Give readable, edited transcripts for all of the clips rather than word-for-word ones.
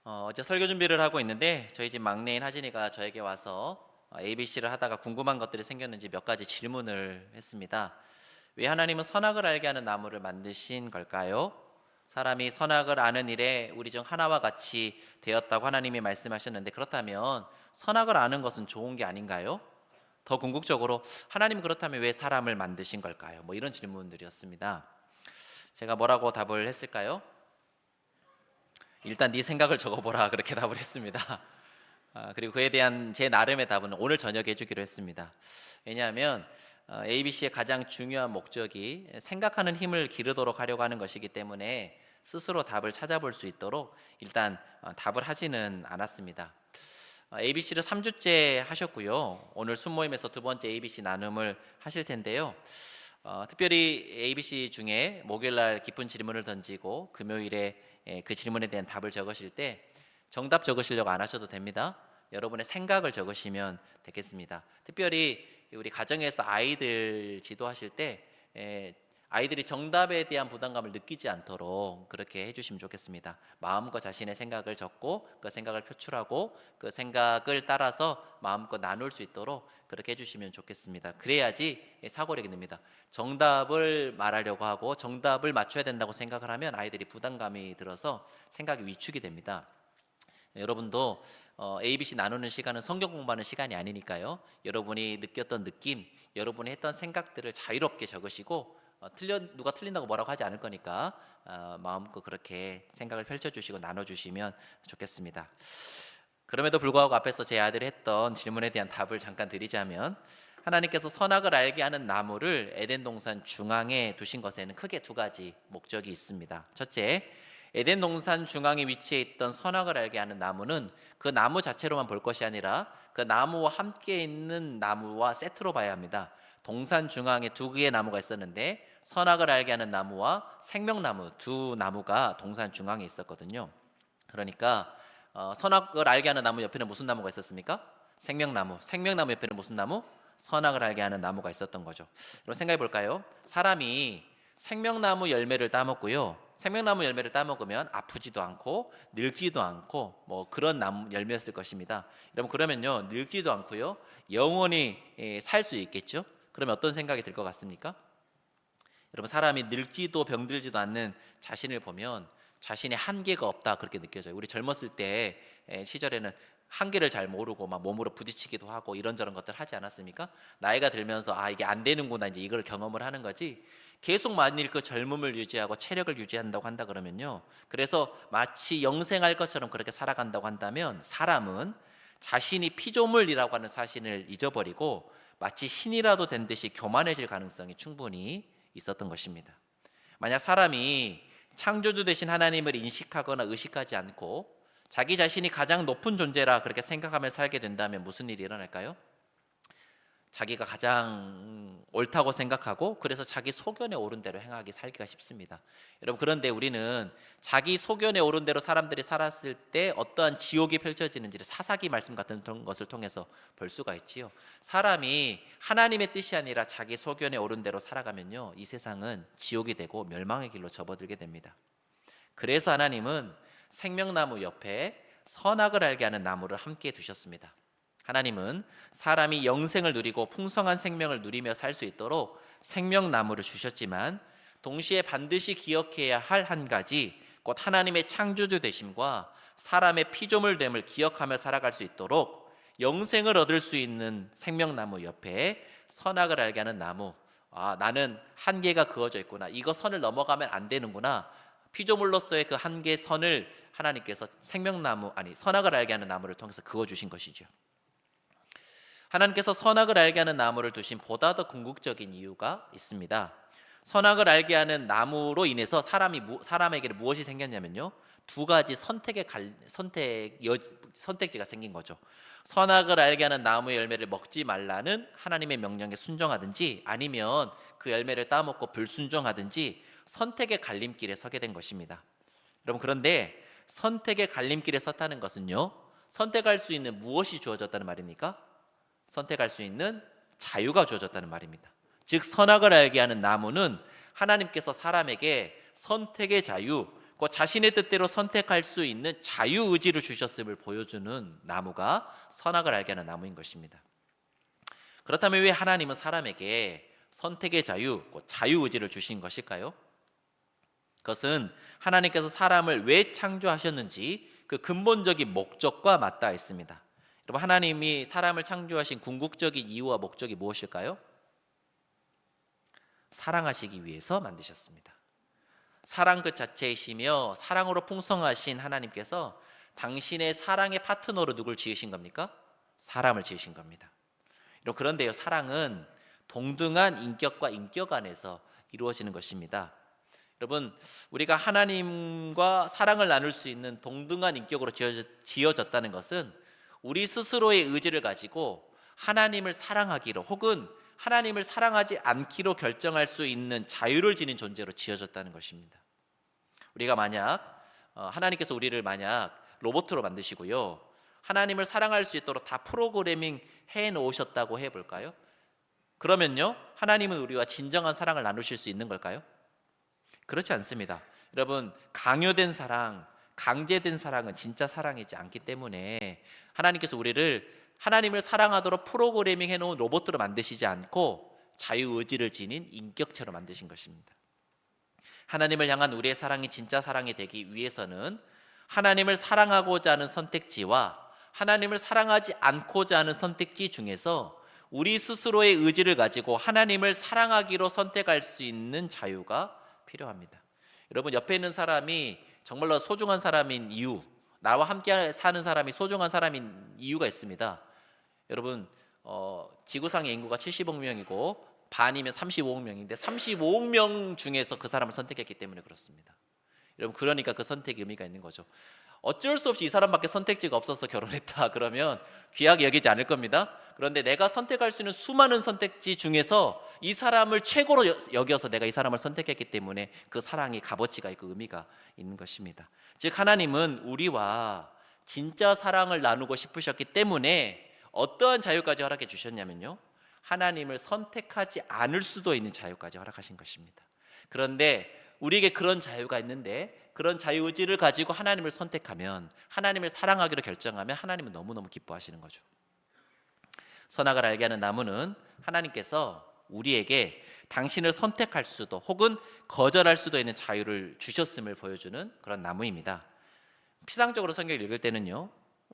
어제 설교 준비를 하고 있는데 저희 집 막내인 하진이가 저에게 와서 ABC를 하다가 궁금한 것들이 생겼는지 몇 가지 질문을 했습니다. 왜 하나님은 선악을 알게 하는 나무를 만드신 걸까요? 사람이 선악을 아는 일에 우리 중 하나와 같이 되었다고 하나님이 말씀하셨는데, 그렇다면 선악을 아는 것은 좋은 게 아닌가요? 더 궁극적으로 하나님, 그렇다면 왜 사람을 만드신 걸까요? 이런 질문들이었습니다. 제가 뭐라고 답을 했을까요? 일단 네 생각을 적어보라, 그렇게 답을 했습니다. 그리고 그에 대한 제 나름의 답은 오늘 저녁에 해주기로 했습니다. 왜냐하면 ABC의 가장 중요한 목적이 생각하는 힘을 기르도록 하려고 하는 것이기 때문에 스스로 답을 찾아볼 수 있도록 일단 답을 하지는 않았습니다. ABC를 3주째 하셨고요. 오늘 순모임에서 두 번째 ABC 나눔을 하실 텐데요. 특별히 ABC 중에 목요일날 깊은 질문을 던지고 금요일에 그 질문에 대한 답을 적으실 때 정답 적으시려고 안 하셔도 됩니다. 여러분의 생각을 적으시면 되겠습니다. 특별히 우리 가정에서 아이들 지도하실 때 아이들이 정답에 대한 부담감을 느끼지 않도록 그렇게 해주시면 좋겠습니다. 마음껏 자신의 생각을 적고 그 생각을 표출하고 그 생각을 따라서 마음껏 나눌 수 있도록 그렇게 해주시면 좋겠습니다. 그래야지 사고력이 납니다. 정답을 말하려고 하고 정답을 맞춰야 된다고 생각을 하면 아이들이 부담감이 들어서 생각이 위축이 됩니다. 여러분도 ABC 나누는 시간은 성경 공부하는 시간이 아니니까요. 여러분이 느꼈던 느낌, 여러분이 했던 생각들을 자유롭게 적으시고 누가 틀린다고 뭐라고 하지 않을 거니까 마음껏 그렇게 생각을 펼쳐주시고 나눠주시면 좋겠습니다. 그럼에도 불구하고 앞에서 제 아들이 했던 질문에 대한 답을 잠깐 드리자면, 하나님께서 선악을 알게 하는 나무를 에덴 동산 중앙에 두신 것에는 크게 두 가지 목적이 있습니다. 첫째, 에덴 동산 중앙에 위치해 있던 선악을 알게 하는 나무는 그 나무 자체로만 볼 것이 아니라 그 나무와 함께 있는 나무와 세트로 봐야 합니다. 동산 중앙에 두 개의 나무가 있었는데 선악을 알게 하는 나무와 생명나무, 두 나무가 동산 중앙에 있었거든요. 그러니까 선악을 알게 하는 나무 옆에는 무슨 나무가 있었습니까? 생명나무. 생명나무 옆에는 무슨 나무? 선악을 알게 하는 나무가 있었던 거죠. 여러분 생각해 볼까요? 사람이 생명나무 열매를 따먹고요, 생명나무 열매를 따먹으면 아프지도 않고 늙지도 않고 그런 나무 열매였을 것입니다. 여러분, 그러면요 늙지도 않고요 영원히 살 수 있겠죠? 그러면 어떤 생각이 들 것 같습니까? 여러분, 사람이 늙지도 병들지도 않는 자신을 보면 자신의 한계가 없다, 그렇게 느껴져요. 우리 젊었을 때 시절에는 한계를 잘 모르고 막 몸으로 부딪히기도 하고 이런저런 것들 하지 않았습니까? 나이가 들면서 이게 안 되는구나, 이제 이걸 경험을 하는 거지. 계속 만일 그 젊음을 유지하고 체력을 유지한다고 한다 그러면요, 그래서 마치 영생할 것처럼 그렇게 살아간다고 한다면 사람은 자신이 피조물이라고 하는 사실을 잊어버리고 마치 신이라도 된 듯이 교만해질 가능성이 충분히 있었던 것입니다. 만약 사람이 창조주 되신 하나님을 인식하거나 의식하지 않고 자기 자신이 가장 높은 존재라 그렇게 생각하며 살게 된다면 무슨 일이 일어날까요? 자기가 가장 옳다고 생각하고 그래서 자기 소견에 오른 대로 행하기 살기가 쉽습니다. 여러분, 그런데 우리는 자기 소견에 오른 대로 사람들이 살았을 때 어떠한 지옥이 펼쳐지는지를 사사기 말씀 같은 것을 통해서 볼 수가 있지요. 사람이 하나님의 뜻이 아니라 자기 소견에 오른 대로 살아가면요, 이 세상은 지옥이 되고 멸망의 길로 접어들게 됩니다. 그래서 하나님은 생명나무 옆에 선악을 알게 하는 나무를 함께 두셨습니다. 하나님은 사람이 영생을 누리고 풍성한 생명을 누리며 살 수 있도록 생명나무를 주셨지만 동시에 반드시 기억해야 할 한 가지, 곧 하나님의 창조주 되심과 사람의 피조물됨을 기억하며 살아갈 수 있도록 영생을 얻을 수 있는 생명나무 옆에 선악을 알게 하는 나무, 나는 한계가 그어져 있구나, 이거 선을 넘어가면 안 되는구나, 피조물로서의 그 한계 선을 하나님께서 선악을 알게 하는 나무를 통해서 그어주신 것이죠. 하나님께서 선악을 알게 하는 나무를 두신 보다 더 궁극적인 이유가 있습니다. 선악을 알게 하는 나무로 인해서 사람에게 무엇이 생겼냐면요, 두 가지 선택지가 생긴 거죠. 선악을 알게 하는 나무의 열매를 먹지 말라는 하나님의 명령에 순종하든지 아니면 그 열매를 따먹고 불순종하든지 선택의 갈림길에 서게 된 것입니다. 여러분, 그런데 선택의 갈림길에 섰다는 것은요, 선택할 수 있는 무엇이 주어졌다는 말입니까? 선택할 수 있는 자유가 주어졌다는 말입니다. 즉, 선악을 알게 하는 나무는 하나님께서 사람에게 선택의 자유, 그 자신의 뜻대로 선택할 수 있는 자유의지를 주셨음을 보여주는 나무가 선악을 알게 하는 나무인 것입니다. 그렇다면 왜 하나님은 사람에게 선택의 자유, 자유의지를 주신 것일까요? 그것은 하나님께서 사람을 왜 창조하셨는지 그 근본적인 목적과 맞닿아 있습니다. 여러분, 하나님이 사람을 창조하신 궁극적인 이유와 목적이 무엇일까요? 사랑하시기 위해서 만드셨습니다. 사랑 그 자체이시며 사랑으로 풍성하신 하나님께서 당신의 사랑의 파트너로 누굴 지으신 겁니까? 사람을 지으신 겁니다. 그런데요, 사랑은 동등한 인격과 인격 안에서 이루어지는 것입니다. 여러분, 우리가 하나님과 사랑을 나눌 수 있는 동등한 인격으로 지어졌다는 것은 우리 스스로의 의지를 가지고 하나님을 사랑하기로 혹은 하나님을 사랑하지 않기로 결정할 수 있는 자유를 지닌 존재로 지어졌다는 것입니다. 우리가 만약 하나님께서 우리를 만약 로봇으로 만드시고요, 하나님을 사랑할 수 있도록 다 프로그래밍 해 놓으셨다고 해볼까요? 그러면요, 하나님은 우리와 진정한 사랑을 나누실 수 있는 걸까요? 그렇지 않습니다. 여러분, 강요된 사랑, 강제된 사랑은 진짜 사랑이지 않기 때문에 하나님께서 우리를 하나님을 사랑하도록 프로그래밍 해놓은 로봇으로 만드시지 않고 자유의지를 지닌 인격체로 만드신 것입니다. 하나님을 향한 우리의 사랑이 진짜 사랑이 되기 위해서는 하나님을 사랑하고자 하는 선택지와 하나님을 사랑하지 않고자 하는 선택지 중에서 우리 스스로의 의지를 가지고 하나님을 사랑하기로 선택할 수 있는 자유가 필요합니다. 여러분, 옆에 있는 사람이 정말로 소중한 사람인 이유, 나와 함께 사는 사람이 소중한 사람인 이유가 있습니다. 여러분, 지구상의 인구가 70억 명이고 반이면 35억 명인데 35억 명 중에서 그 사람을 선택했기 때문에 그렇습니다. 여러분, 그러니까 그 선택이 의미가 있는 거죠. 어쩔 수 없이 이 사람밖에 선택지가 없어서 결혼했다 그러면 귀하게 여기지 않을 겁니다. 그런데 내가 선택할 수 있는 수많은 선택지 중에서 이 사람을 최고로 여겨서 내가 이 사람을 선택했기 때문에 그 사랑이 값어치가 있고 의미가 있는 것입니다. 즉, 하나님은 우리와 진짜 사랑을 나누고 싶으셨기 때문에 어떠한 자유까지 허락해 주셨냐면요, 하나님을 선택하지 않을 수도 있는 자유까지 허락하신 것입니다. 그런데 우리에게 그런 자유가 있는데 그런 자유의지를 가지고 하나님을 선택하면, 하나님을 사랑하기로 결정하면 하나님은 너무너무 기뻐하시는 거죠. 선악을 알게 하는 나무는 하나님께서 우리에게 당신을 선택할 수도 혹은 거절할 수도 있는 자유를 주셨음을 보여주는 그런 나무입니다. 피상적으로 성경을 읽을 때는요,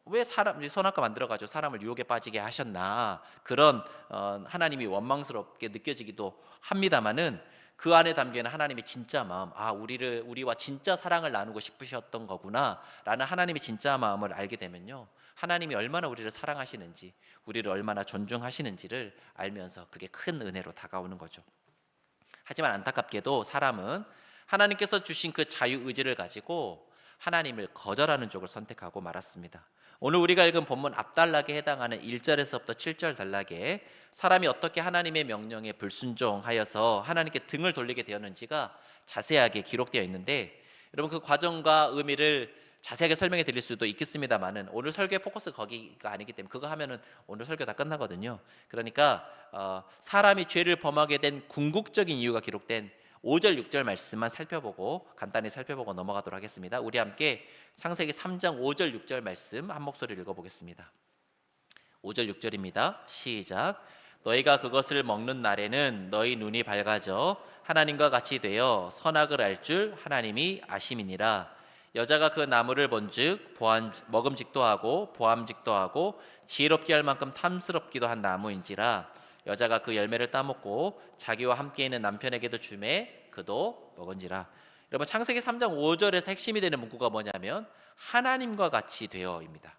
왜 선악과 만들어가지고 사람을 유혹에 빠지게 하셨나, 그런 하나님이 원망스럽게 느껴지기도 합니다만은 그 안에 담겨있는 하나님의 진짜 마음, 우리와 진짜 사랑을 나누고 싶으셨던 거구나 라는 하나님의 진짜 마음을 알게 되면요, 하나님이 얼마나 우리를 사랑하시는지, 우리를 얼마나 존중하시는지를 알면서 그게 큰 은혜로 다가오는 거죠. 하지만 안타깝게도 사람은 하나님께서 주신 그 자유의지를 가지고 하나님을 거절하는 쪽을 선택하고 말았습니다. 오늘 우리가 읽은 본문 앞단락에 해당하는 1절에서부터 7절 단락에 사람이 어떻게 하나님의 명령에 불순종하여서 하나님께 등을 돌리게 되었는지가 자세하게 기록되어 있는데, 여러분, 그 과정과 의미를 자세하게 설명해 드릴 수도 있겠습니다만은 오늘 설교의 포커스 거기가 아니기 때문에 그거 하면은 오늘 설교 다 끝나거든요. 그러니까 사람이 죄를 범하게 된 궁극적인 이유가 기록된 5절 6절 말씀만 간단히 살펴보고 넘어가도록 하겠습니다. 우리 함께 창세기 3장 5절 6절 말씀 한 목소리를 읽어보겠습니다. 5절 6절입니다. 시작. 너희가 그것을 먹는 날에는 너희 눈이 밝아져 하나님과 같이 되어 선악을 알 줄 하나님이 아심이니라. 여자가 그 나무를 본즉 먹음직도 하고 보암직도 하고 지혜롭게 할 만큼 탐스럽기도 한 나무인지라. 여자가 그 열매를 따먹고 자기와 함께 있는 남편에게도 주매 그도 먹은지라. 여러분, 창세기 3장 5절에서 핵심이 되는 문구가 뭐냐면 하나님과 같이 되어입니다.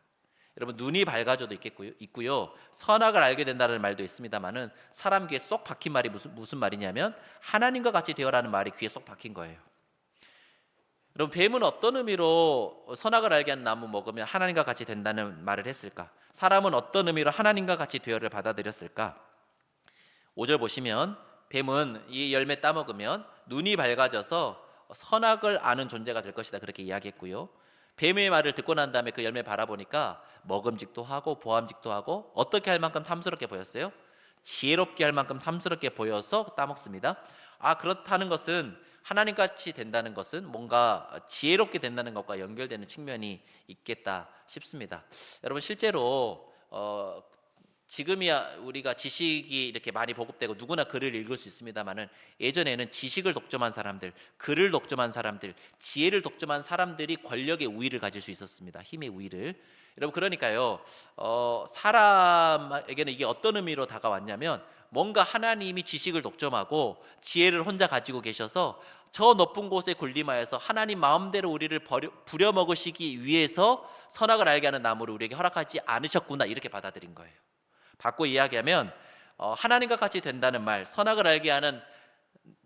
여러분, 눈이 밝아져도 있고요, 선악을 알게 된다는 말도 있습니다만은 사람 귀에 쏙 박힌 말이 무슨 말이냐면 하나님과 같이 되어라는 말이 귀에 쏙 박힌 거예요. 여러분, 뱀은 어떤 의미로 선악을 알게 하는 나무 먹으면 하나님과 같이 된다는 말을 했을까? 사람은 어떤 의미로 하나님과 같이 되어를 받아들였을까? 5절 보시면 뱀은 이 열매 따먹으면 눈이 밝아져서 선악을 아는 존재가 될 것이다, 그렇게 이야기했고요. 뱀의 말을 듣고 난 다음에 그 열매 바라보니까 먹음직도 하고 보암직도 하고 어떻게 할 만큼 탐스럽게 보였어요? 지혜롭게 할 만큼 탐스럽게 보여서 따먹습니다. 그렇다는 것은 하나님 같이 된다는 것은 뭔가 지혜롭게 된다는 것과 연결되는 측면이 있겠다 싶습니다. 여러분 실제로 지금이야 우리가 지식이 이렇게 많이 보급되고 누구나 글을 읽을 수 있습니다만은 예전에는 지식을 독점한 사람들, 글을 독점한 사람들, 지혜를 독점한 사람들이 권력의 우위를 가질 수 있었습니다. 힘의 우위를. 여러분 그러니까요 사람에게는 이게 어떤 의미로 다가왔냐면 뭔가 하나님이 지식을 독점하고 지혜를 혼자 가지고 계셔서 저 높은 곳에 군림하여서 하나님 마음대로 우리를 부려먹으시기 위해서 선악을 알게 하는 나무를 우리에게 허락하지 않으셨구나 이렇게 받아들인 거예요. 바꿔 이야기하면 하나님과 같이 된다는 말, 선악을 알게 하는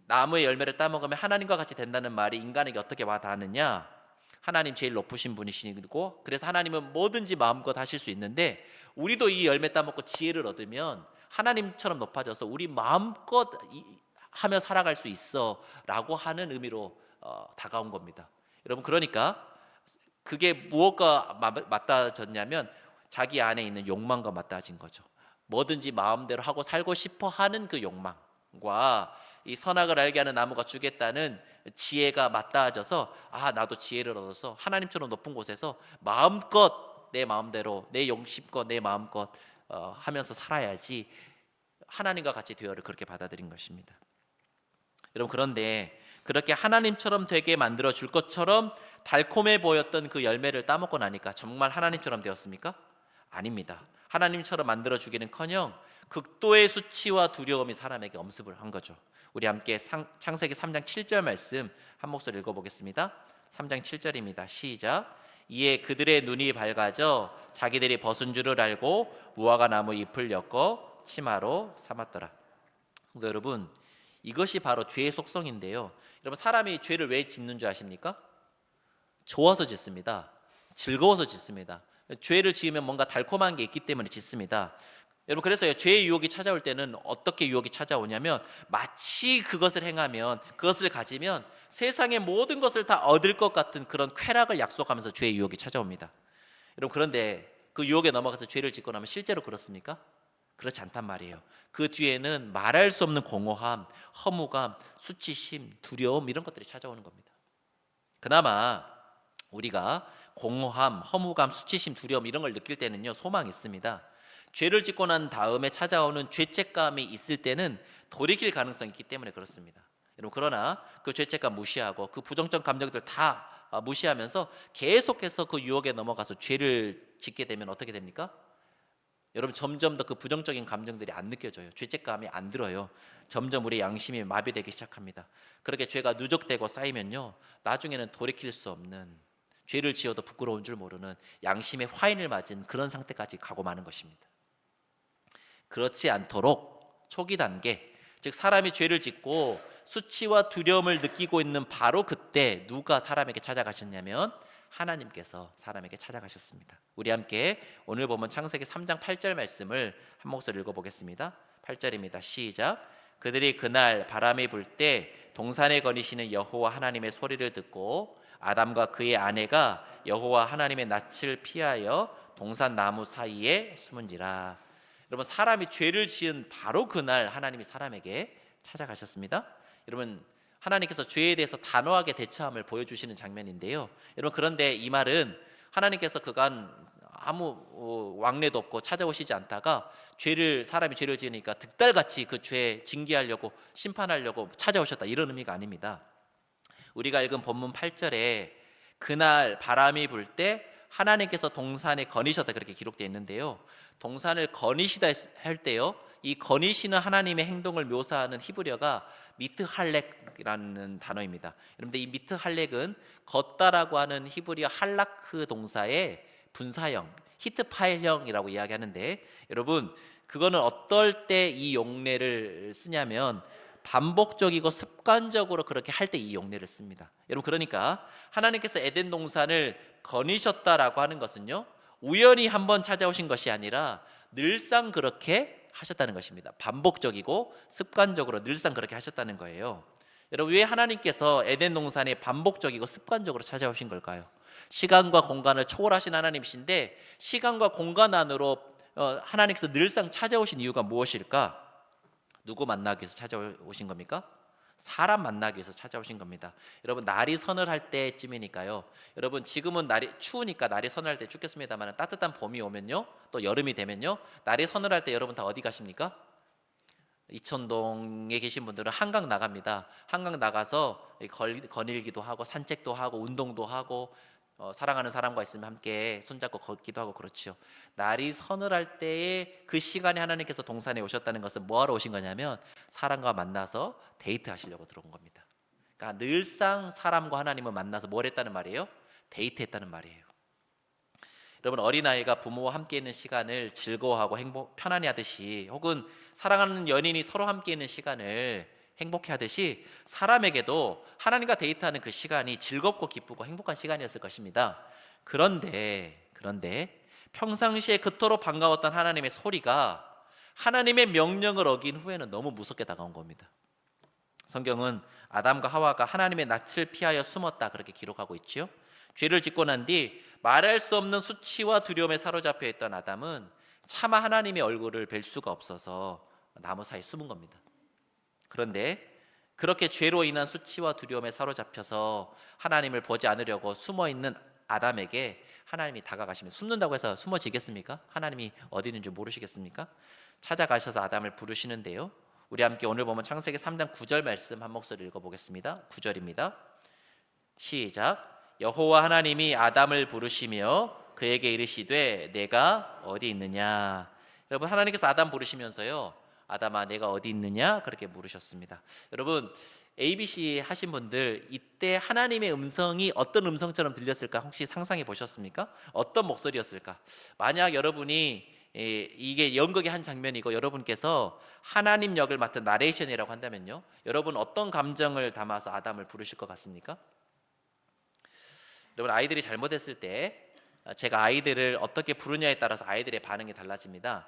나무의 열매를 따먹으면 하나님과 같이 된다는 말이 인간에게 어떻게 와닿느냐? 하나님 제일 높으신 분이시고 그래서 하나님은 뭐든지 마음껏 하실 수 있는데 우리도 이 열매 따먹고 지혜를 얻으면 하나님처럼 높아져서 우리 마음껏 하며 살아갈 수 있어 라고 하는 의미로 다가온 겁니다. 여러분 그러니까 그게 무엇과 맞닿아졌냐면 자기 안에 있는 욕망과 맞닿아진 거죠. 뭐든지 마음대로 하고 살고 싶어 하는 그 욕망과 이 선악을 알게 하는 나무가 주겠다는 지혜가 맞닿아져서 나도 지혜를 얻어서 하나님처럼 높은 곳에서 마음껏 내 마음대로 내 욕심껏 내 마음껏 하면서 살아야지 하나님과 같이 되어를 그렇게 받아들인 것입니다. 여러분 그런데 그렇게 하나님처럼 되게 만들어 줄 것처럼 달콤해 보였던 그 열매를 따먹고 나니까 정말 하나님처럼 되었습니까? 아닙니다. 하나님처럼 만들어 주기는커녕 극도의 수치와 두려움이 사람에게 엄습을 한 거죠. 우리 함께 창세기 3장 7절 말씀 한 목소리 읽어보겠습니다. 3장 7절입니다. 시작. 이에 그들의 눈이 밝아져 자기들이 벗은 줄을 알고 무화과 나무 잎을 엮어 치마로 삼았더라. 여러분 이것이 바로 죄의 속성인데요. 여러분 사람이 죄를 왜 짓는 줄 아십니까? 좋아서 짓습니다. 즐거워서 짓습니다. 죄를 지으면 뭔가 달콤한 게 있기 때문에 짓습니다. 여러분 그래서 죄의 유혹이 찾아올 때는 어떻게 유혹이 찾아오냐면 마치 그것을 행하면 그것을 가지면 세상의 모든 것을 다 얻을 것 같은 그런 쾌락을 약속하면서 죄의 유혹이 찾아옵니다. 여러분 그런데 그 유혹에 넘어가서 죄를 짓고 나면 실제로 그렇습니까? 그렇지 않단 말이에요. 그 뒤에는 말할 수 없는 공허함, 허무감, 수치심, 두려움 이런 것들이 찾아오는 겁니다. 그나마 우리가 공허함, 허무감, 수치심, 두려움 이런 걸 느낄 때는요 소망이 있습니다. 죄를 짓고 난 다음에 찾아오는 죄책감이 있을 때는 돌이킬 가능성이 있기 때문에 그렇습니다. 여러분 그러나 그 죄책감 무시하고 그 부정적 감정들 다 무시하면서 계속해서 그 유혹에 넘어가서 죄를 짓게 되면 어떻게 됩니까? 여러분 점점 더 그 부정적인 감정들이 안 느껴져요. 죄책감이 안 들어요. 점점 우리 양심이 마비되기 시작합니다. 그렇게 죄가 누적되고 쌓이면요 나중에는 돌이킬 수 없는 죄를 지어도 부끄러운 줄 모르는 양심의 화인을 맞은 그런 상태까지 가고 마는 것입니다. 그렇지 않도록 초기 단계, 즉 사람이 죄를 짓고 수치와 두려움을 느끼고 있는 바로 그때 누가 사람에게 찾아가셨냐면 하나님께서 사람에게 찾아가셨습니다. 우리 함께 오늘 보면 창세기 3장 8절 말씀을 한 목소리 읽어보겠습니다. 8절입니다. 시작. 그들이 그날 바람이 불 때 동산에 거니시는 여호와 하나님의 소리를 듣고 아담과 그의 아내가 여호와 하나님의 낯을 피하여 동산 나무 사이에 숨은지라. 여러분 사람이 죄를 지은 바로 그날 하나님이 사람에게 찾아가셨습니다. 여러분 하나님께서 죄에 대해서 단호하게 대처함을 보여주시는 장면인데요. 여러분 그런데 이 말은 하나님께서 그간 아무 왕래도 없고 찾아오시지 않다가 사람이 죄를 지으니까 득달같이 그 죄 징계하려고 심판하려고 찾아오셨다 이런 의미가 아닙니다. 우리가 읽은 본문 8절에 그날 바람이 불 때 하나님께서 동산에 거니셨다 그렇게 기록되어 있는데요. 동산을 거니시다 할 때요 이 거니시는 하나님의 행동을 묘사하는 히브리어가 미트할렉이라는 단어입니다. 여러분들 이 미트할렉은 걷다라고 하는 히브리어 할라크 동사의 분사형 히트파일형이라고 이야기하는데 여러분 그거는 어떨 때 이 용례를 쓰냐면 반복적이고 습관적으로 그렇게 할 때 이 용례를 씁니다. 여러분 그러니까 하나님께서 에덴 동산을 거니셨다라고 하는 것은요 우연히 한번 찾아오신 것이 아니라 늘상 그렇게 하셨다는 것입니다. 반복적이고 습관적으로 늘상 그렇게 하셨다는 거예요. 여러분 왜 하나님께서 에덴 동산에 반복적이고 습관적으로 찾아오신 걸까요? 시간과 공간을 초월하신 하나님이신데 시간과 공간 안으로 하나님께서 늘상 찾아오신 이유가 무엇일까? 누구 만나기 위해서 찾아오신 겁니까? 사람 만나기 위해서 찾아오신 겁니다. 여러분 날이 서늘할 때쯤이니까요. 여러분 지금은 날이 추우니까 날이 서늘할 때 죽겠습니다만 따뜻한 봄이 오면요, 또 여름이 되면요, 날이 서늘할 때 여러분 다 어디 가십니까? 이천동에 계신 분들은 한강 나갑니다. 한강 나가서 거닐기도 하고 산책도 하고 운동도 하고 사랑하는 사람과 있으면 함께 손잡고 걷기도 하고 그렇죠. 날이 서늘할 때에 그 시간에 하나님께서 동산에 오셨다는 것은 뭐하러 오신 거냐면 사람과 만나서 데이트하시려고 들어온 겁니다. 그러니까 늘상 사람과 하나님을 만나서 뭘 했다는 말이에요? 데이트했다는 말이에요. 여러분 어린아이가 부모와 함께 있는 시간을 즐거워하고 편안히 하듯이, 혹은 사랑하는 연인이 서로 함께 있는 시간을 행복해 하듯이 사람에게도 하나님과 데이트하는 그 시간이 즐겁고 기쁘고 행복한 시간이었을 것입니다. 그런데 평상시에 그토록 반가웠던 하나님의 소리가 하나님의 명령을 어긴 후에는 너무 무섭게 다가온 겁니다. 성경은 아담과 하와가 하나님의 낯을 피하여 숨었다 그렇게 기록하고 있지요. 죄를 짓고 난 뒤 말할 수 없는 수치와 두려움에 사로잡혀 있던 아담은 차마 하나님의 얼굴을 뵐 수가 없어서 나무 사이에 숨은 겁니다. 그런데 그렇게 죄로 인한 수치와 두려움에 사로잡혀서 하나님을 보지 않으려고 숨어있는 아담에게 하나님이 다가가시면, 숨는다고 해서 숨어지겠습니까? 하나님이 어디 있는 줄 모르시겠습니까? 찾아가셔서 아담을 부르시는데요, 우리 함께 오늘 보면 창세기 3장 9절 말씀 한 목소리 읽어보겠습니다. 9절입니다. 시작. 여호와 하나님이 아담을 부르시며 그에게 이르시되 내가 어디 있느냐. 여러분 하나님께서 아담 부르시면서요, 아담아 내가 어디 있느냐 그렇게 물으셨습니다. 여러분 ABC 하신 분들 이때 하나님의 음성이 어떤 음성처럼 들렸을까 혹시 상상해 보셨습니까? 어떤 목소리였을까? 만약 여러분이 이게 연극의 한 장면이고 여러분께서 하나님 역을 맡은 나레이션이라고 한다면요, 여러분 어떤 감정을 담아서 아담을 부르실 것 같습니까? 여러분 아이들이 잘못했을 때 제가 아이들을 어떻게 부르냐에 따라서 아이들의 반응이 달라집니다.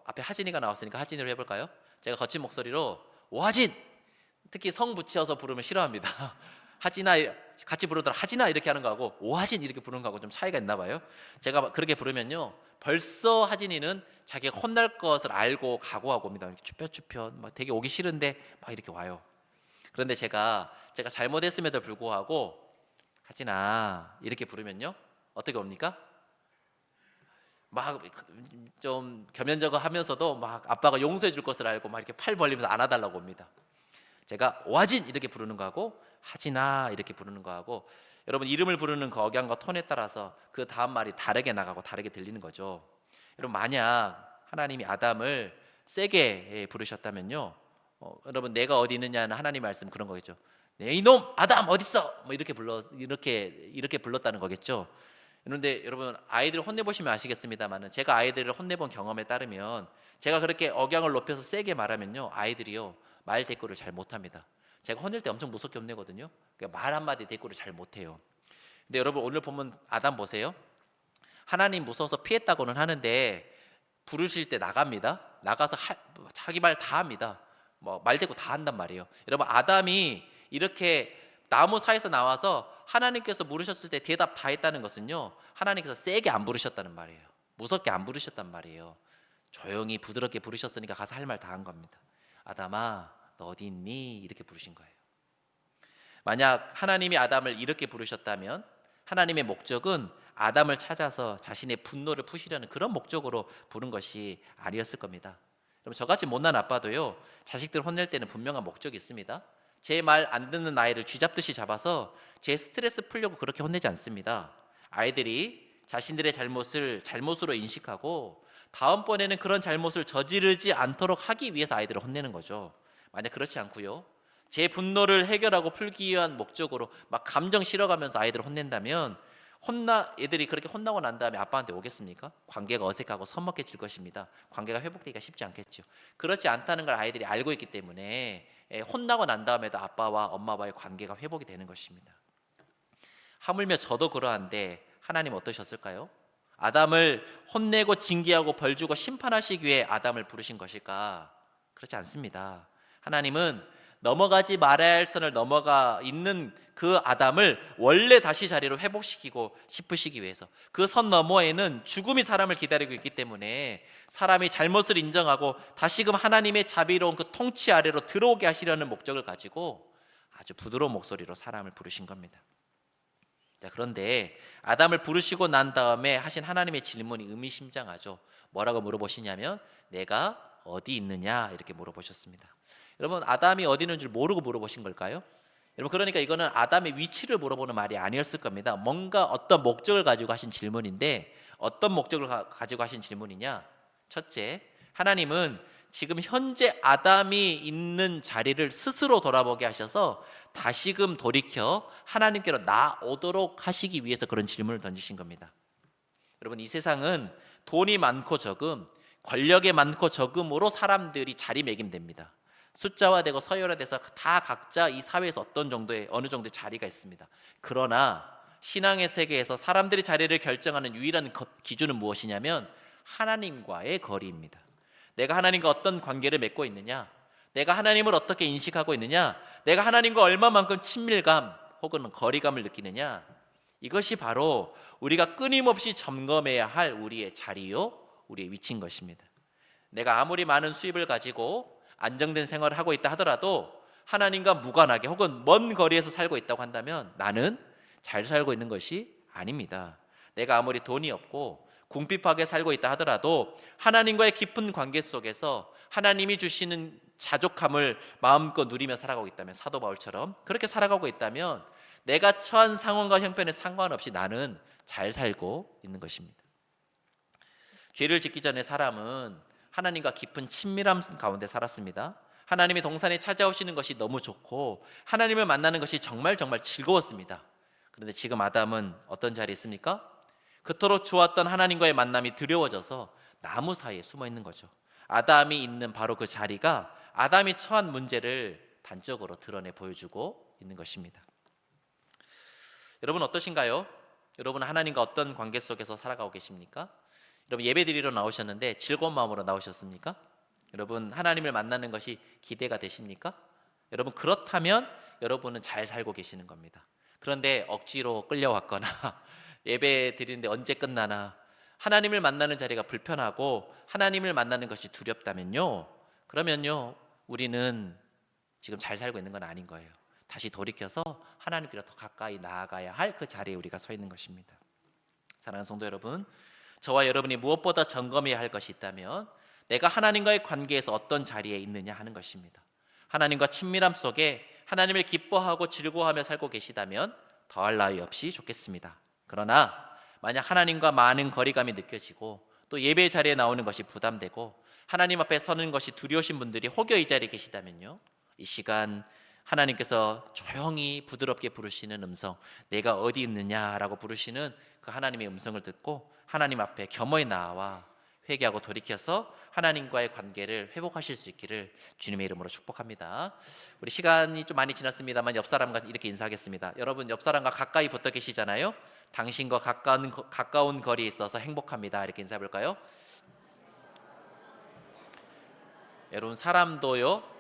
앞에 하진이가 나왔으니까 하진이로 해볼까요? 제가 거친 목소리로 오하진! 특히 성 붙여서 부르면 싫어합니다. 하진아 같이 부르더라 하진아 이렇게 하는 거하고 오하진 이렇게 부르는 거하고 좀 차이가 있나 봐요. 제가 그렇게 부르면요, 벌써 하진이는 자기가 혼날 것을 알고 각오하고 옵니다. 이렇게 쭈뼛쭈뼛 막 되게 오기 싫은데 막 이렇게 와요. 그런데 제가 잘못했음에도 불구하고 하진아 이렇게 부르면요, 어떻게 옵니까? 막 좀 겸연쩍어 하면서도 막 아빠가 용서해 줄 것을 알고 막 이렇게 팔 벌리면서 안아달라고 옵니다. 제가 오하진 이렇게 부르는 거하고 하진아 이렇게 부르는 거하고, 여러분 이름을 부르는 그 억양과 톤에 따라서 그 다음 말이 다르게 나가고 다르게 들리는 거죠. 여러분 만약 하나님이 아담을 세게 부르셨다면요, 여러분 내가 어디 있느냐는 하나님 말씀 그런 거겠죠. 네 이놈 아담 어딨어? 뭐 이렇게 불렀다는 거겠죠. 그런데 여러분 아이들을 혼내보시면 아시겠습니다만, 제가 아이들을 혼내본 경험에 따르면 제가 그렇게 억양을 높여서 세게 말하면요, 아이들이요 말 대꾸를 잘 못합니다. 제가 혼낼 때 엄청 무섭게 혼내거든요. 그러니까 말 한마디 대꾸를 잘 못해요. 근데 여러분 오늘 보면 아담 보세요. 하나님 무서워서 피했다고는 하는데 부르실 때 나갑니다. 나가서 자기 말 다 합니다. 뭐 말 대꾸 다 한단 말이에요. 여러분 아담이 이렇게 나무 사이에서 나와서 하나님께서 물으셨을 때 대답 다 했다는 것은요, 하나님께서 세게 안 부르셨다는 말이에요. 무섭게 안 부르셨단 말이에요. 조용히 부드럽게 부르셨으니까 가서 할 말 다 한 겁니다. 아담아 너 어디 있니? 이렇게 부르신 거예요. 만약 하나님이 아담을 이렇게 부르셨다면 하나님의 목적은 아담을 찾아서 자신의 분노를 푸시려는 그런 목적으로 부른 것이 아니었을 겁니다. 그럼 저같이 못난 아빠도요, 자식들 혼낼 때는 분명한 목적이 있습니다. 제 말 안 듣는 아이를 쥐잡듯이 잡아서 제 스트레스 풀려고 그렇게 혼내지 않습니다. 아이들이 자신들의 잘못을 잘못으로 인식하고 다음번에는 그런 잘못을 저지르지 않도록 하기 위해서 아이들을 혼내는 거죠. 만약 그렇지 않고요, 제 분노를 해결하고 풀기 위한 목적으로 막 감정 실어가면서 아이들을 혼낸다면 애들이 그렇게 혼나고 난 다음에 아빠한테 오겠습니까? 관계가 어색하고 서먹해질 것입니다. 관계가 회복되기가 쉽지 않겠죠. 그렇지 않다는 걸 아이들이 알고 있기 때문에 혼나고 난 다음에도 아빠와 엄마와의 관계가 회복이 되는 것입니다. 하물며 저도 그러한데 하나님 어떠셨을까요? 아담을 혼내고 징계하고 벌주고 심판하시기 위해 아담을 부르신 것일까? 그렇지 않습니다. 하나님은 넘어가지 말아야 할 선을 넘어가 있는 그 아담을 원래 다시 자리로 회복시키고 싶으시기 위해서, 그 선 너머에는 죽음이 사람을 기다리고 있기 때문에 사람이 잘못을 인정하고 다시금 하나님의 자비로운 그 통치 아래로 들어오게 하시려는 목적을 가지고 아주 부드러운 목소리로 사람을 부르신 겁니다. 자, 그런데 아담을 부르시고 난 다음에 하신 하나님의 질문이 의미심장하죠. 뭐라고 물어보시냐면 내가 어디 있느냐 이렇게 물어보셨습니다. 여러분, 아담이 어디 있는 줄 모르고 물어보신 걸까요? 여러분, 그러니까 이거는 아담의 위치를 물어보는 말이 아니었을 겁니다. 뭔가 어떤 목적을 가지고 하신 질문인데, 어떤 목적을 가지고 하신 질문이냐? 첫째, 하나님은 지금 현재 아담이 있는 자리를 스스로 돌아보게 하셔서 다시금 돌이켜 하나님께로 나오도록 하시기 위해서 그런 질문을 던지신 겁니다. 여러분, 이 세상은 돈이 많고 적음, 권력이 많고 적음으로 사람들이 자리매김됩니다. 숫자화되고 서열화돼서 다 각자 이 사회에서 어느 정도의 자리가 있습니다. 그러나 신앙의 세계에서 사람들이 자리를 결정하는 유일한 기준은 무엇이냐면 하나님과의 거리입니다. 내가 하나님과 어떤 관계를 맺고 있느냐, 내가 하나님을 어떻게 인식하고 있느냐, 내가 하나님과 얼마만큼 친밀감 혹은 거리감을 느끼느냐, 이것이 바로 우리가 끊임없이 점검해야 할 우리의 자리요, 우리의 위치인 것입니다. 내가 아무리 많은 수입을 가지고 안정된 생활을 하고 있다 하더라도 하나님과 무관하게 혹은 먼 거리에서 살고 있다고 한다면 나는 잘 살고 있는 것이 아닙니다. 내가 아무리 돈이 없고 궁핍하게 살고 있다 하더라도 하나님과의 깊은 관계 속에서 하나님이 주시는 자족함을 마음껏 누리며 살아가고 있다면, 사도 바울처럼 그렇게 살아가고 있다면 내가 처한 상황과 형편에 상관없이 나는 잘 살고 있는 것입니다. 죄를 짓기 전에 사람은 하나님과 깊은 친밀함 가운데 살았습니다. 하나님이 동산에 찾아오시는 것이 너무 좋고 하나님을 만나는 것이 정말 즐거웠습니다. 그런데 지금 아담은 어떤 자리에 있습니까? 그토록 좋았던 하나님과의 만남이 두려워져서 나무 사이에 숨어 있는 거죠. 아담이 있는 바로 그 자리가 아담이 처한 문제를 단적으로 드러내 보여주고 있는 것입니다. 여러분, 어떠신가요? 여러분, 하나님과 어떤 관계 속에서 살아가고 계십니까? 여러분, 예배 드리러 나오셨는데 즐거운 마음으로 나오셨습니까? 여러분, 하나님을 만나는 것이 기대가 되십니까? 여러분, 그렇다면 여러분은 잘 살고 계시는 겁니다. 그런데 억지로 끌려왔거나 예배 드리는데 언제 끝나나, 하나님을 만나는 자리가 불편하고 하나님을 만나는 것이 두렵다면요, 그러면요 우리는 지금 잘 살고 있는 건 아닌 거예요. 다시 돌이켜서 하나님께로 더 가까이 나아가야 할 그 자리에 우리가 서 있는 것입니다. 사랑하는 성도 여러분, 저와 여러분이 무엇보다 점검해야 할 것이 있다면 내가 하나님과의 관계에서 어떤 자리에 있느냐 하는 것입니다. 하나님과 친밀함 속에 하나님을 기뻐하고 즐거워하며 살고 계시다면 더할 나위 없이 좋겠습니다. 그러나 만약 하나님과 많은 거리감이 느껴지고 또 예배 자리에 나오는 것이 부담되고 하나님 앞에 서는 것이 두려우신 분들이 혹여 이 자리에 계시다면요, 이 시간 하나님께서 조용히 부드럽게 부르시는 음성, 내가 어디 있느냐라고 부르시는 그 하나님의 음성을 듣고 하나님 앞에 겸허히 나와 회개하고 돌이켜서 하나님과의 관계를 회복하실 수 있기를 주님의 이름으로 축복합니다. 우리 시간이 좀 많이 지났습니다만 옆 사람과 이렇게 인사하겠습니다. 여러분, 옆 사람과 가까이 붙어 계시잖아요. 당신과 가까운 거리에 있어서 행복합니다. 이렇게 인사해 볼까요? 여러분, 사람도요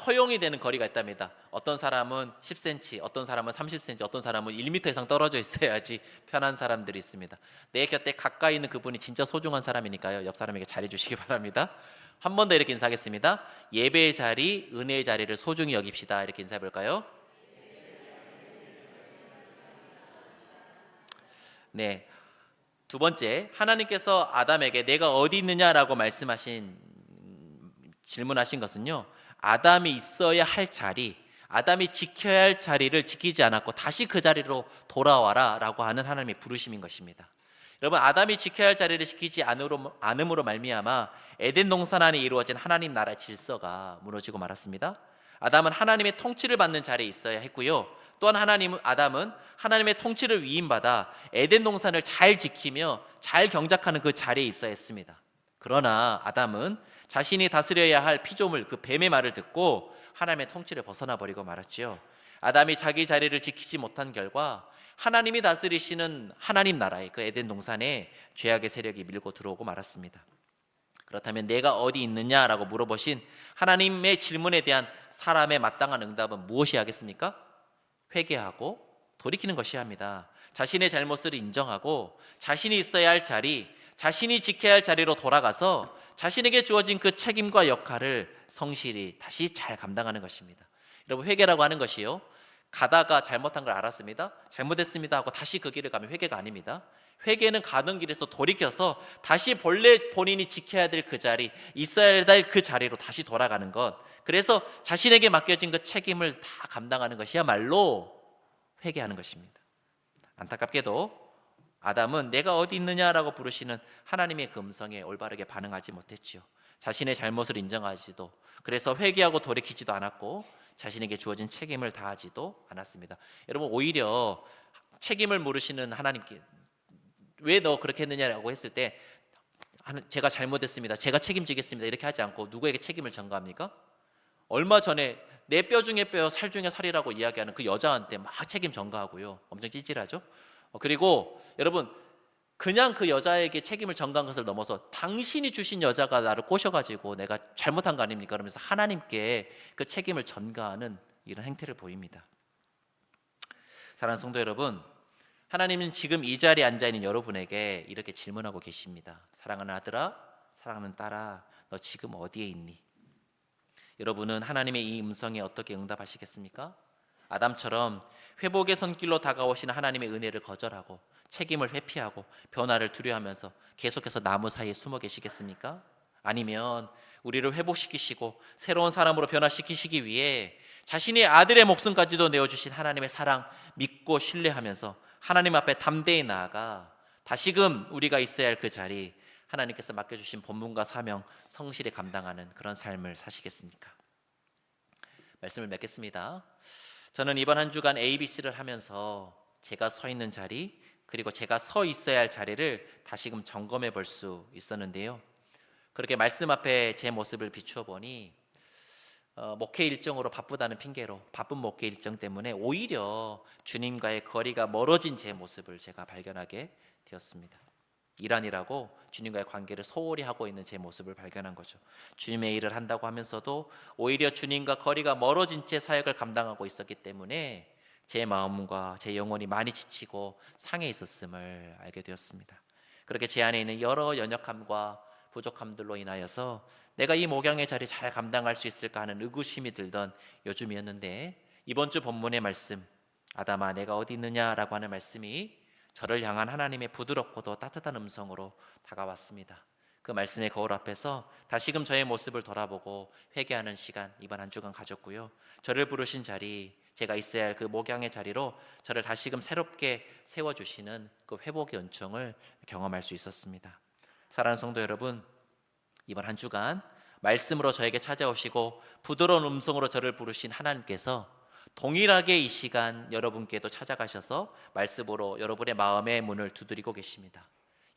허용이 되는 거리가 있답니다. 어떤 사람은 10cm, 어떤 사람은 30cm, 어떤 사람은 1m 이상 떨어져 있어야지 편한 사람들이 있습니다. 내 곁에 가까이 있는 그분이 진짜 소중한 사람이니까요, 옆 사람에게 잘해 주시기 바랍니다. 한 번 더 이렇게 인사하겠습니다. 예배의 자리, 은혜의 자리를 소중히 여깁시다. 이렇게 인사해 볼까요? 네. 두 번째, 하나님께서 아담에게 내가 어디 있느냐라고 질문하신 것은요, 아담이 있어야 할 자리, 아담이 지켜야 할 자리를 지키지 않았고 다시 그 자리로 돌아와라 라고 하는 하나님의 부르심인 것입니다. 여러분, 아담이 지켜야 할 자리를 지키지 않음으로 말미암아 에덴 동산 안에 이루어진 하나님 나라의 질서가 무너지고 말았습니다. 아담은 하나님의 통치를 받는 자리에 있어야 했고요, 또한 아담은 하나님의 통치를 위임받아 에덴 동산을 잘 지키며 잘 경작하는 그 자리에 있어야 했습니다. 그러나 아담은 자신이 다스려야 할 피조물, 그 뱀의 말을 듣고 하나님의 통치를 벗어나 버리고 말았지요. 아담이 자기 자리를 지키지 못한 결과 하나님이 다스리시는 하나님 나라의 그 에덴 동산에 죄악의 세력이 밀고 들어오고 말았습니다. 그렇다면 내가 어디 있느냐라고 물어보신 하나님의 질문에 대한 사람의 마땅한 응답은 무엇이야겠습니까? 회개하고 돌이키는 것이야 합니다. 자신의 잘못을 인정하고 자신이 있어야 할 자리, 자신이 지켜야 할 자리로 돌아가서 자신에게 주어진 그 책임과 역할을 성실히 다시 잘 감당하는 것입니다. 여러분, 회개라고 하는 것이요, 가다가 잘못한 걸 알았습니다, 잘못했습니다 하고 다시 그 길을 가면 회개가 아닙니다. 회개는 가는 길에서 돌이켜서 다시 본래 본인이 지켜야 될 그 자리, 있어야 될 그 자리로 다시 돌아가는 것, 그래서 자신에게 맡겨진 그 책임을 다 감당하는 것이야말로 회개하는 것입니다. 안타깝게도 아담은 내가 어디 있느냐라고 부르시는 하나님의 그 음성에 올바르게 반응하지 못했지요. 자신의 잘못을 인정하지도, 그래서 회개하고 돌이키지도 않았고 자신에게 주어진 책임을 다하지도 않았습니다. 여러분, 오히려 책임을 물으시는 하나님께 왜 너 그렇게 했느냐라고 했을 때 제가 잘못했습니다, 제가 책임지겠습니다 이렇게 하지 않고 누구에게 책임을 전가합니까? 얼마 전에 내 뼈 중에 뼈, 살 중에 살이라고 이야기하는 그 여자한테 막 책임 전가하고요, 엄청 찌질하죠. 그리고 여러분, 그냥 그 여자에게 책임을 전가한 것을 넘어서 당신이 주신 여자가 나를 꼬셔가지고 내가 잘못한 거 아닙니까? 그러면서 하나님께 그 책임을 전가하는 이런 행태를 보입니다. 사랑하는 성도 여러분, 하나님은 지금 이 자리에 앉아있는 여러분에게 이렇게 질문하고 계십니다. 사랑하는 아들아, 사랑하는 딸아, 너 지금 어디에 있니? 여러분은 하나님의 이 음성에 어떻게 응답하시겠습니까? 아담처럼 회복의 손길로 다가오시는 하나님의 은혜를 거절하고 책임을 회피하고 변화를 두려워하면서 계속해서 나무 사이에 숨어 계시겠습니까? 아니면 우리를 회복시키시고 새로운 사람으로 변화시키시기 위해 자신의 아들의 목숨까지도 내어주신 하나님의 사랑 믿고 신뢰하면서 하나님 앞에 담대히 나아가 다시금 우리가 있어야 할 그 자리, 하나님께서 맡겨주신 본분과 사명 성실히 감당하는 그런 삶을 사시겠습니까? 말씀을 맺겠습니다. 저는 이번 한 주간 ABC를 하면서 제가 서 있는 자리, 그리고 제가 서 있어야 할 자리를 다시금 점검해 볼 수 있었는데요, 그렇게 말씀 앞에 제 모습을 비추어 보니 목회 일정으로 바쁘다는 핑계로, 바쁜 목회 일정 때문에 오히려 주님과의 거리가 멀어진 제 모습을 제가 발견하게 되었습니다. 일하느라고 주님과의 관계를 소홀히 하고 있는 제 모습을 발견한 거죠. 주님의 일을 한다고 하면서도 오히려 주님과 거리가 멀어진 채 사역을 감당하고 있었기 때문에 제 마음과 제 영혼이 많이 지치고 상해 있었음을 알게 되었습니다. 그렇게 제 안에 있는 여러 연약함과 부족함들로 인하여서 내가 이 목양의 자리 잘 감당할 수 있을까 하는 의구심이 들던 요즘이었는데, 이번 주 본문의 말씀, 아담아 내가 어디 있느냐라고 하는 말씀이 저를 향한 하나님의 부드럽고도 따뜻한 음성으로 다가왔습니다. 그 말씀의 거울 앞에서 다시금 저의 모습을 돌아보고 회개하는 시간 이번 한 주간 가졌고요, 저를 부르신 자리, 제가 있어야 할 그 목양의 자리로 저를 다시금 새롭게 세워주시는 그 회복의 은총을 경험할 수 있었습니다. 사랑하는 성도 여러분, 이번 한 주간 말씀으로 저에게 찾아오시고 부드러운 음성으로 저를 부르신 하나님께서 동일하게 이 시간 여러분께도 찾아가셔서 말씀으로 여러분의 마음의 문을 두드리고 계십니다.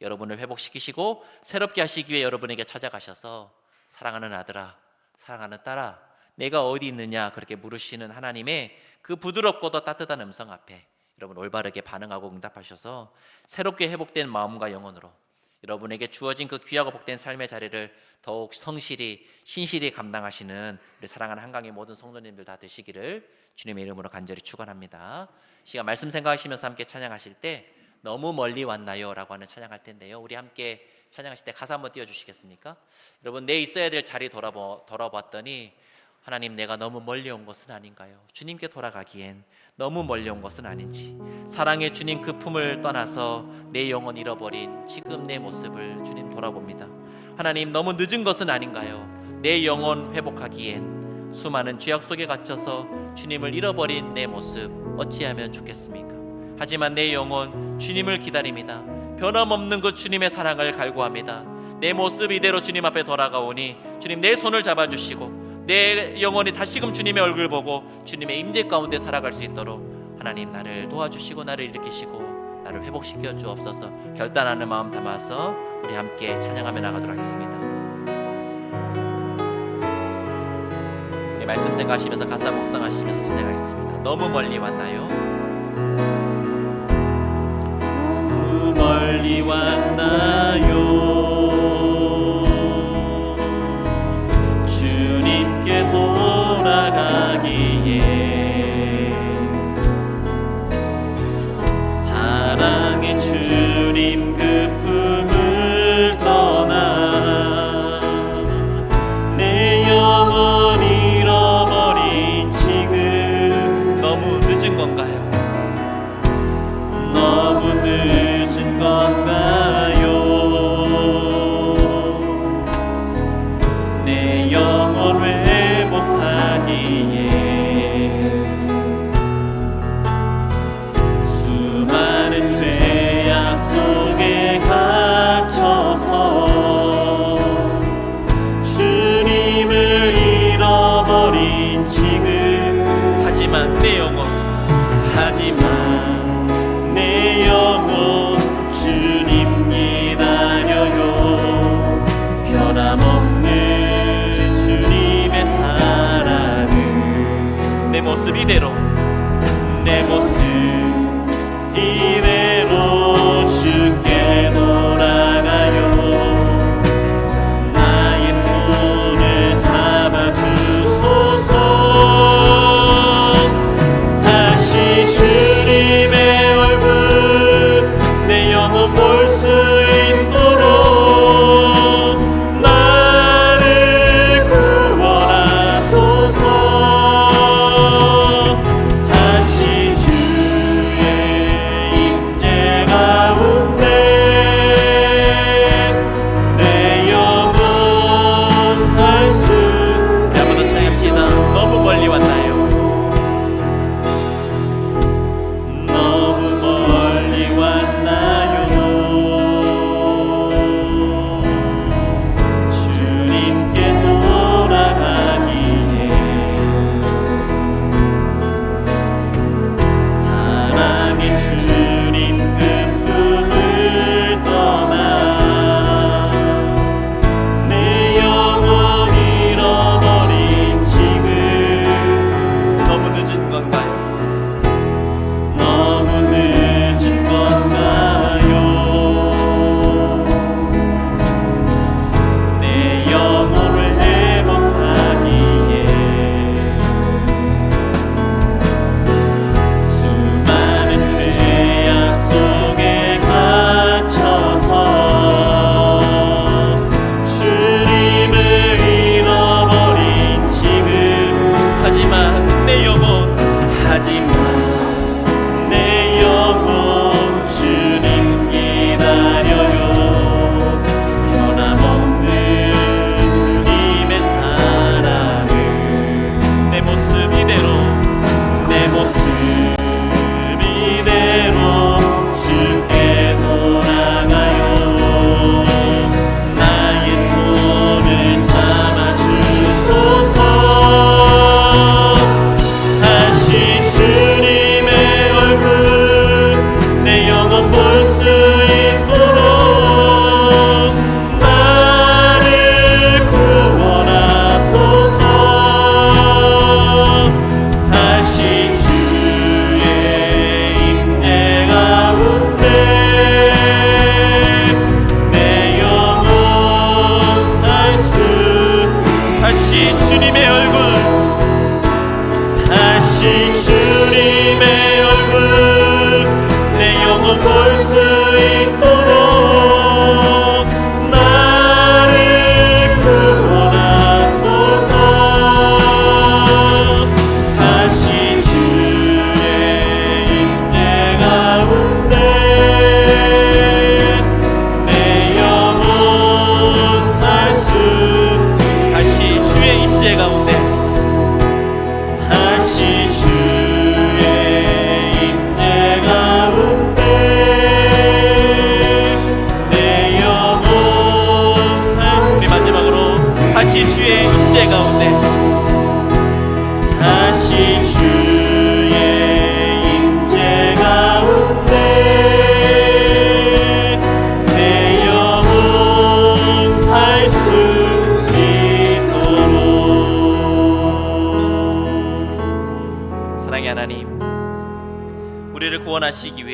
여러분을 회복시키시고 새롭게 하시기 위해 여러분에게 찾아가셔서 사랑하는 아들아, 사랑하는 딸아, 내가 어디 있느냐 그렇게 물으시는 하나님의 그 부드럽고도 따뜻한 음성 앞에 여러분 올바르게 반응하고 응답하셔서 새롭게 회복된 마음과 영혼으로 여러분에게 주어진 그 귀하고 복된 삶의 자리를 더욱 성실히 신실히 감당하시는 우리 사랑하는 한강의 모든 성도님들 다 되시기를 주님의 이름으로 간절히 축원합니다. 시간 말씀 생각하시면서 함께 찬양하실 때 너무 멀리 왔나요? 라고 하는 찬양할 텐데요, 우리 함께 찬양하실 때 가사 한번 띄워주시겠습니까? 여러분, 내 있어야 될 자리 돌아봤더니 하나님, 내가 너무 멀리 온 것은 아닌가요? 주님께 돌아가기엔 너무 멀리 온 것은 아닌지, 사랑의 주님 그 품을 떠나서 내 영혼 잃어버린 지금 내 모습을 주님 돌아봅니다. 하나님, 너무 늦은 것은 아닌가요? 내 영혼 회복하기엔 수많은 죄악 속에 갇혀서 주님을 잃어버린 내 모습 어찌하면 좋겠습니까? 하지만 내 영혼 주님을 기다립니다. 변함없는 그 주님의 사랑을 갈구합니다. 내 모습 이대로 주님 앞에 돌아가오니 주님 내 손을 잡아주시고 내 영혼이 다시금 주님의 얼굴 보고 주님의 임재 가운데 살아갈 수 있도록 하나님 나를 도와주시고 나를 일으키시고 나를 회복시켜 주옵소서. 결단하는 마음 담아서 우리 함께 찬양하며 나가도록 하겠습니다. 우리 말씀 생각하시면서 가사 묵상하시면서 찬양하겠습니다. 너무 멀리 왔나요? 너무 멀리 왔나요?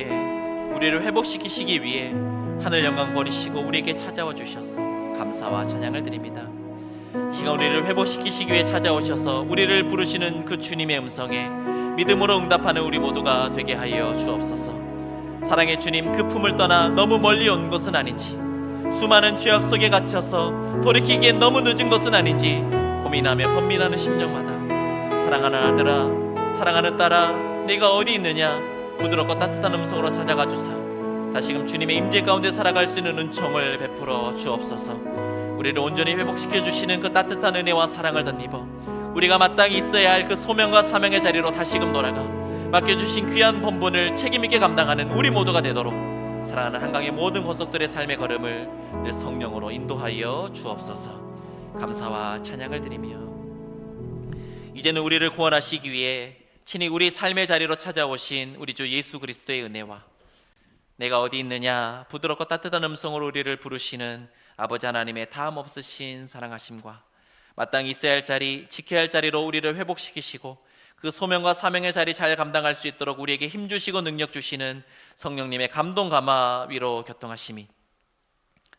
위해, 우리를 회복시키시기 위해 하늘 영광 버리시고 우리에게 찾아와 주셔서 감사와 찬양을 드립니다. 시간 우리를 회복시키시기 위해 찾아오셔서 우리를 부르시는 그 주님의 음성에 믿음으로 응답하는 우리 모두가 되게 하여 주옵소서. 사랑의 주님, 그 품을 떠나 너무 멀리 온 것은 아닌지, 수많은 죄악 속에 갇혀서 돌이키기엔 너무 늦은 것은 아닌지 고민하며 번민하는 심령마다 사랑하는 아들아, 사랑하는 딸아, 네가 어디 있느냐 부드럽고 따뜻한 음성으로 찾아가 주사 다시금 주님의 임재 가운데 살아갈 수 있는 은총을 베풀어 주옵소서. 우리를 온전히 회복시켜 주시는 그 따뜻한 은혜와 사랑을 덧입어 우리가 마땅히 있어야 할 그 소명과 사명의 자리로 다시금 돌아가 맡겨주신 귀한 본분을 책임있게 감당하는 우리 모두가 되도록 사랑하는 한강의 모든 권속들의 삶의 걸음을 늘 성령으로 인도하여 주옵소서. 감사와 찬양을 드리며 이제는 우리를 구원하시기 위해 친히 우리 삶의 자리로 찾아오신 우리 주 예수 그리스도의 은혜와 내가 어디 있느냐 부드럽고 따뜻한 음성으로 우리를 부르시는 아버지 하나님의 다음 없으신 사랑하심과 마땅히 있어야 할 자리, 지켜야 할 자리로 우리를 회복시키시고 그 소명과 사명의 자리 잘 감당할 수 있도록 우리에게 힘주시고 능력 주시는 성령님의 감동 감화 위로 교통하심이,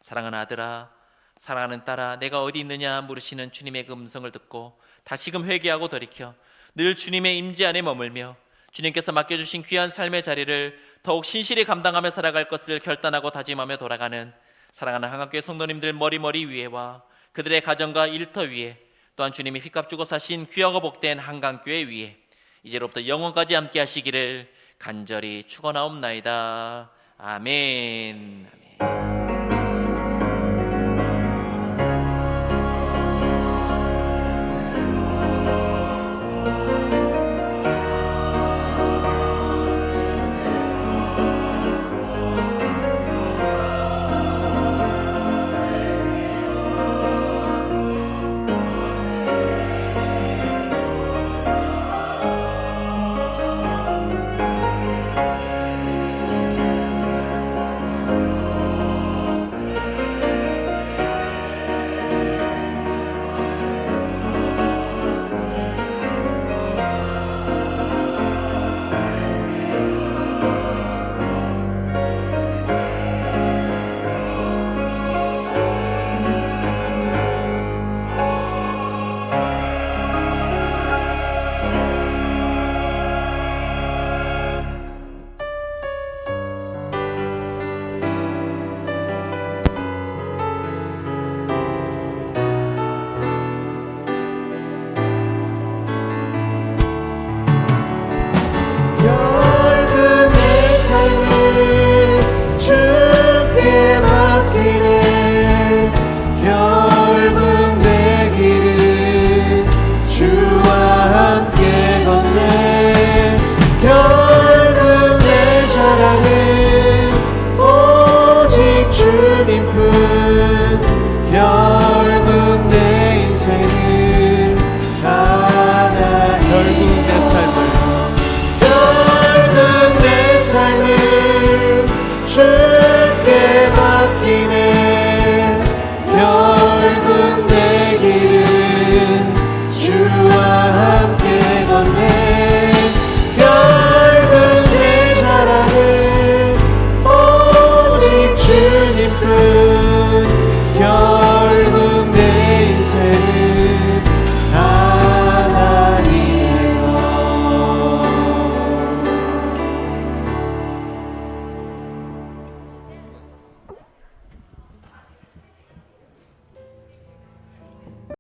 사랑하는 아들아, 사랑하는 딸아, 내가 어디 있느냐 물으시는 주님의 그 음성을 듣고 다시금 회개하고 돌이켜 늘 주님의 임재 안에 머물며 주님께서 맡겨주신 귀한 삶의 자리를 더욱 신실히 감당하며 살아갈 것을 결단하고 다짐하며 돌아가는 사랑하는 한강교회 성도님들 머리머리 위에와 그들의 가정과 일터 위에, 또한 주님이 핏값 주고 사신 귀하고 복된 한강교회 위에 이제로부터 영원까지 함께 하시기를 간절히 축원하옵나이다. 아멘. 아멘. 주께 맡기네.